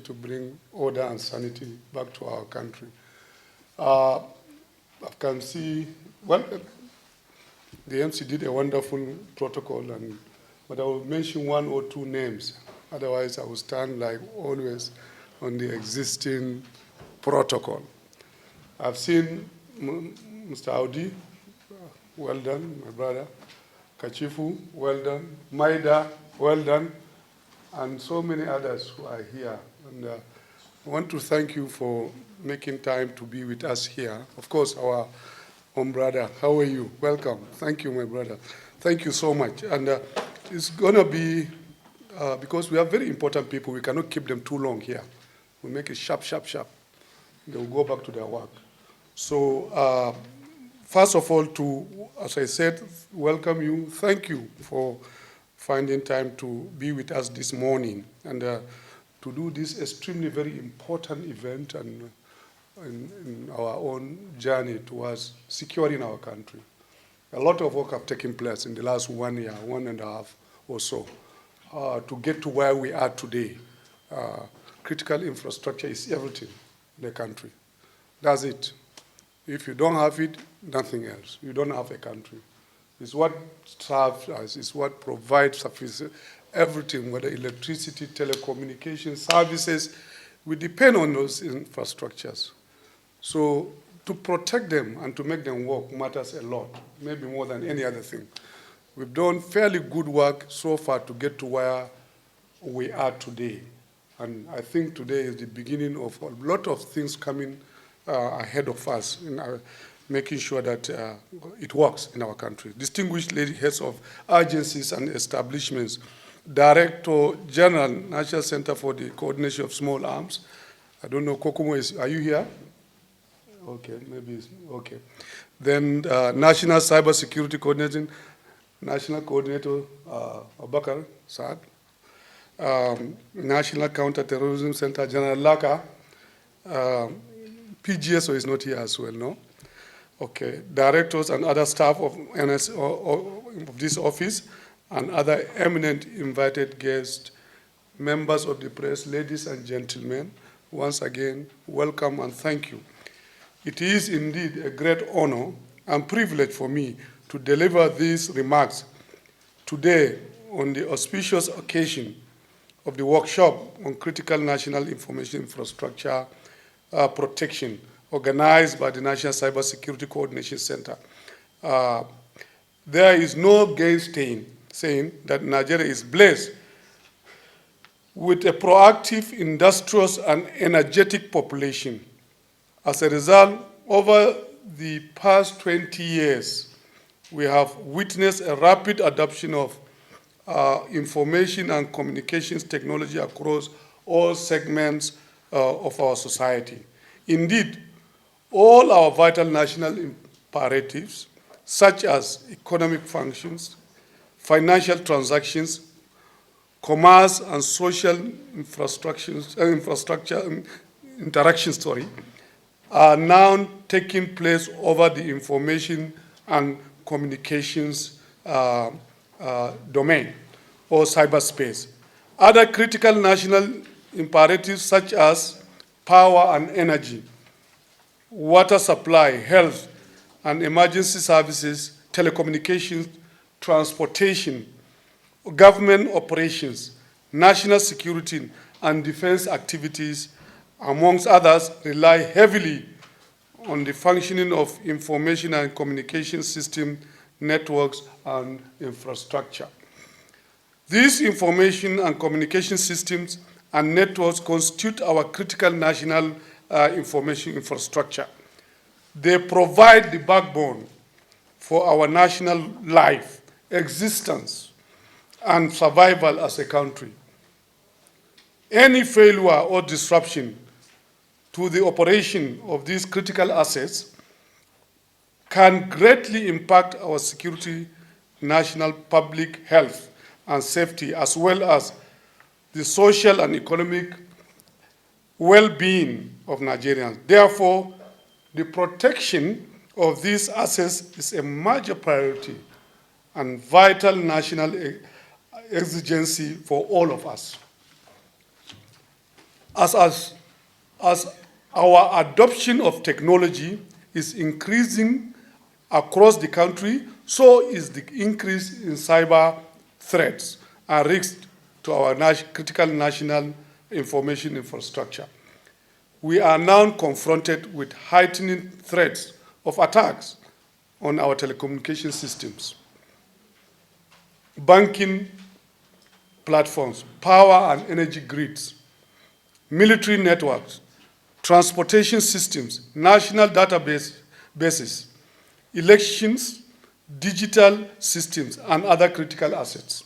to bring order and sanity back to our country. I can see, well, the MC did a wonderful protocol, but I will mention one or two names. Otherwise, I will stand like always on the existing protocol. I've seen Mr. Audi, well done, my brother. Kachifu, well done. Maida, well done. And so many others who are here. And I want to thank you for making time to be with us here. Of course, our own brother, how are you? Welcome. Thank you, my brother. Thank you so much. And it's going to be, because we have very important people, we cannot keep them too long here. We make it sharp, sharp, sharp. They will go back to their work. So, first of all, as I said, welcome you. Thank you for finding time to be with us this morning and to do this extremely very important event and in our own journey towards securing our country. A lot of work have taken place in the last 1 year, 1.5 or so, to get to where we are today. Critical infrastructure is everything in the country. That's it. If you don't have it, nothing else. You don't have a country. It's what serves us, it's what provides sufficient everything, whether electricity, telecommunications, services. We depend on those infrastructures. So to protect them and to make them work matters a lot, maybe more than any other thing. We've done fairly good work so far to get to where we are today. And I think today is the beginning of a lot of things coming ahead of us in making sure that it works in our country. Distinguished lady heads of agencies and establishments, Director General, National Center for the Coordination of Small Arms. I don't know, Kokomo, are you here? Okay, maybe, okay. Then National Cyber Security Coordinating, National Coordinator Abakar Saad, National Counterterrorism Center, General Laka, PGSO is not here as well, no? Okay, directors and other staff of NSA, of this office, and other eminent invited guests, members of the press, ladies and gentlemen, once again, welcome and thank you. It is indeed a great honor and privilege for me to deliver these remarks today on the auspicious occasion of the workshop on critical national information infrastructure protection, organized by the National Cyber Security Coordination Center. There is no gainsaying saying that Nigeria is blessed with a proactive, industrious, and energetic population. As a result, over the past 20 years, we have witnessed a rapid adoption of information and communications technology across all segments of our society. Indeed, all our vital national imperatives, such as economic functions, financial transactions, commerce, and social interactions, are now taking place over the information and communications domain or cyberspace. Other critical national imperatives such as power and energy, water supply, health and emergency services, telecommunications, transportation, government operations, national security and defense activities, amongst others, rely heavily on the functioning of information and communication system, networks, and infrastructure. These information and communication systems and networks constitute our critical national information infrastructure. They provide the backbone for our national life, existence, and survival as a country. Any failure or disruption to the operation of these critical assets can greatly impact our security, national public health and safety, as well as the social and economic well-being of Nigerians. Therefore, the protection of these assets is a major priority and vital national exigency for all of us. As our adoption of technology is increasing across the country, so is the increase in cyber threats and risks to our critical national information infrastructure. We are now confronted with heightening threats of attacks on our telecommunication systems, banking platforms, power and energy grids, military networks, transportation systems, national databases, elections, digital systems, and other critical assets.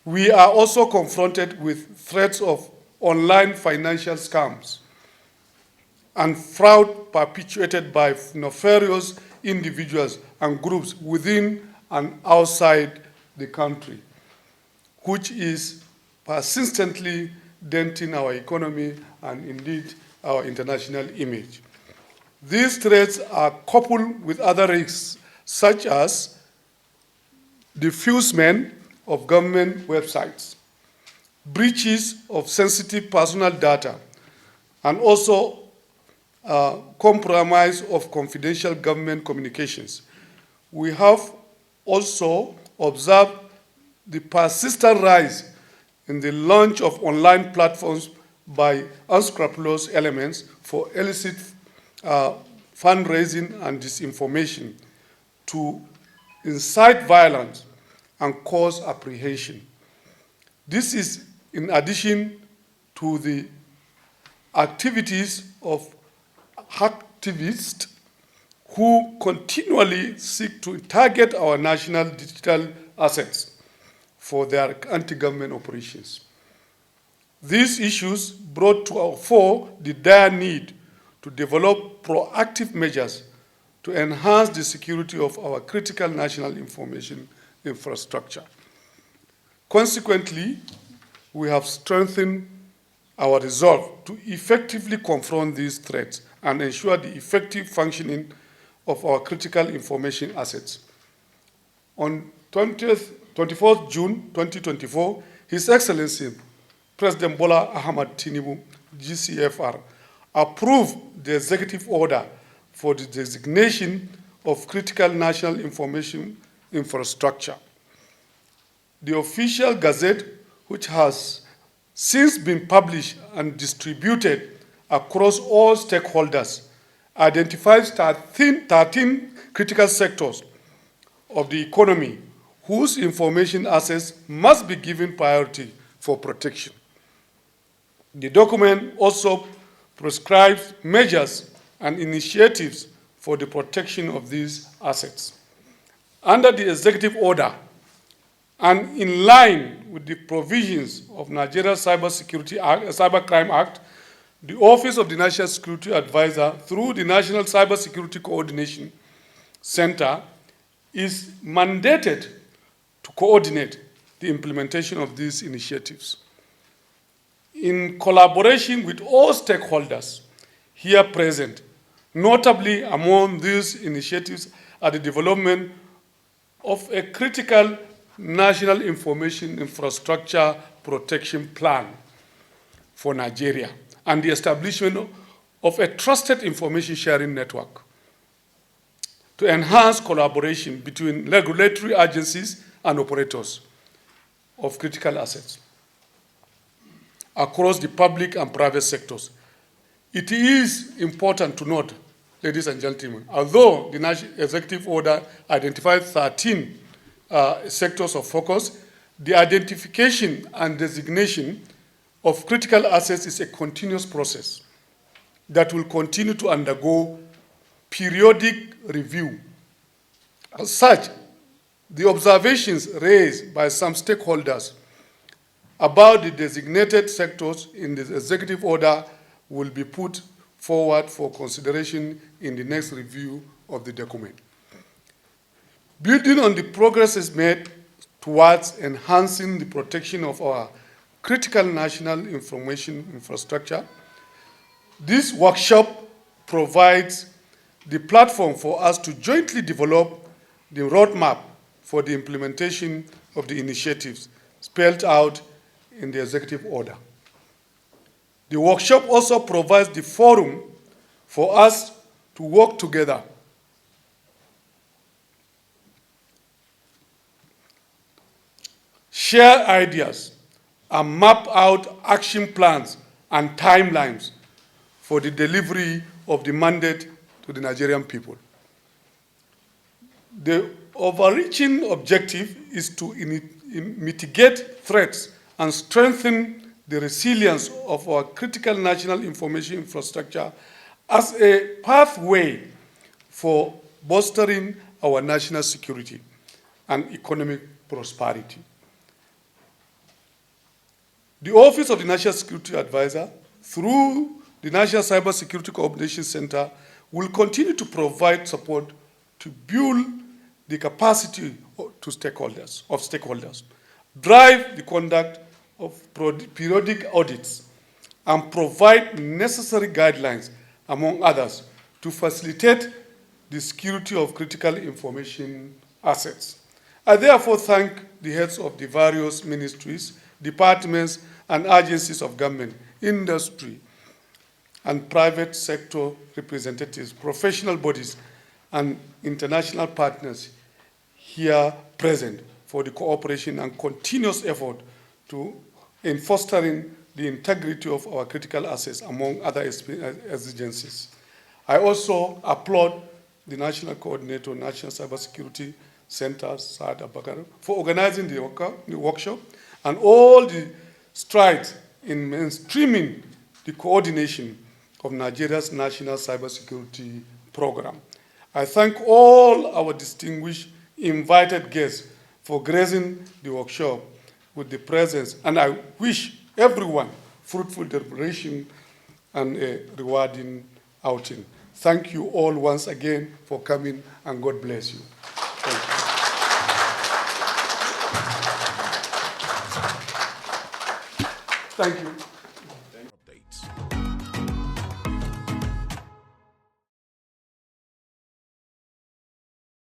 We are also confronted with threats of online financial scams and fraud perpetuated by nefarious individuals and groups within and outside the country, which is persistently denting our economy and indeed our international image. These threats are coupled with other risks, such as defacement of government websites, breaches of sensitive personal data, and also compromise of confidential government communications. We have also observed the persistent rise in the launch of online platforms by unscrupulous elements for illicit fundraising and disinformation to incite violence and cause apprehension. This is in addition to the activities of hacktivists who continually seek to target our national digital assets for their anti-government operations. These issues brought to our fore the dire need to develop proactive measures to enhance the security of our critical national information infrastructure. Consequently, we have strengthened our resolve to effectively confront these threats and ensure the effective functioning of our critical information assets. On 24th June 2024, His Excellency President Bola Ahmed Tinubu, GCFR, approved the executive order for the designation of critical national information infrastructure. The official gazette, which has since been published and distributed across all stakeholders, identifies 13 critical sectors of the economy whose information assets must be given priority for protection. The document also prescribes measures and initiatives for the protection of these assets. Under the executive order, and in line with the provisions of Nigeria's Cybercrime Act, the Office of the National Security Advisor, through the National Cybersecurity Coordination Center, is mandated to coordinate the implementation of these initiatives. In collaboration with all stakeholders here present, notably among these initiatives are the development of a critical national information infrastructure protection plan for Nigeria and the establishment of a trusted information sharing network to enhance collaboration between regulatory agencies and operators of critical assets across the public and private sectors. It is important to note, ladies and gentlemen, although the National Executive Order identifies 13 sectors of focus, the identification and designation of critical assets is a continuous process that will continue to undergo periodic review. As such, the observations raised by some stakeholders about the designated sectors in the executive order will be put forward for consideration in the next review of the document. Building on the progress made towards enhancing the protection of our critical national information infrastructure, this workshop provides the platform for us to jointly develop the roadmap for the implementation of the initiatives spelled out in the executive order. The workshop also provides the forum for us to work together share ideas, and map out action plans and timelines for the delivery of the mandate to the Nigerian people. The overreaching objective is to mitigate threats and strengthen the resilience of our critical national information infrastructure as a pathway for bolstering our national security and economic prosperity. The Office of the National Security Advisor, through the National Cyber Security Coordination Center, will continue to provide support to build the capacity of stakeholders, drive the conduct of periodic audits, and provide necessary guidelines, among others, to facilitate the security of critical information assets. I therefore thank the heads of the various ministries, departments, and agencies of government, industry, and private sector representatives, professional bodies, and international partners here present for the cooperation and continuous effort in fostering the integrity of our critical assets, among other exigencies. I also applaud the National Coordinator, National Cybersecurity Center, Saad Abakar, for organizing the workshop and all the strides in mainstreaming the coordination of Nigeria's national cybersecurity program. I thank all our distinguished invited guests for gracing the workshop with the presence, and I wish everyone fruitful deliberation and a rewarding outing. Thank you all once again for coming, and God bless you. Thank you. Thank you.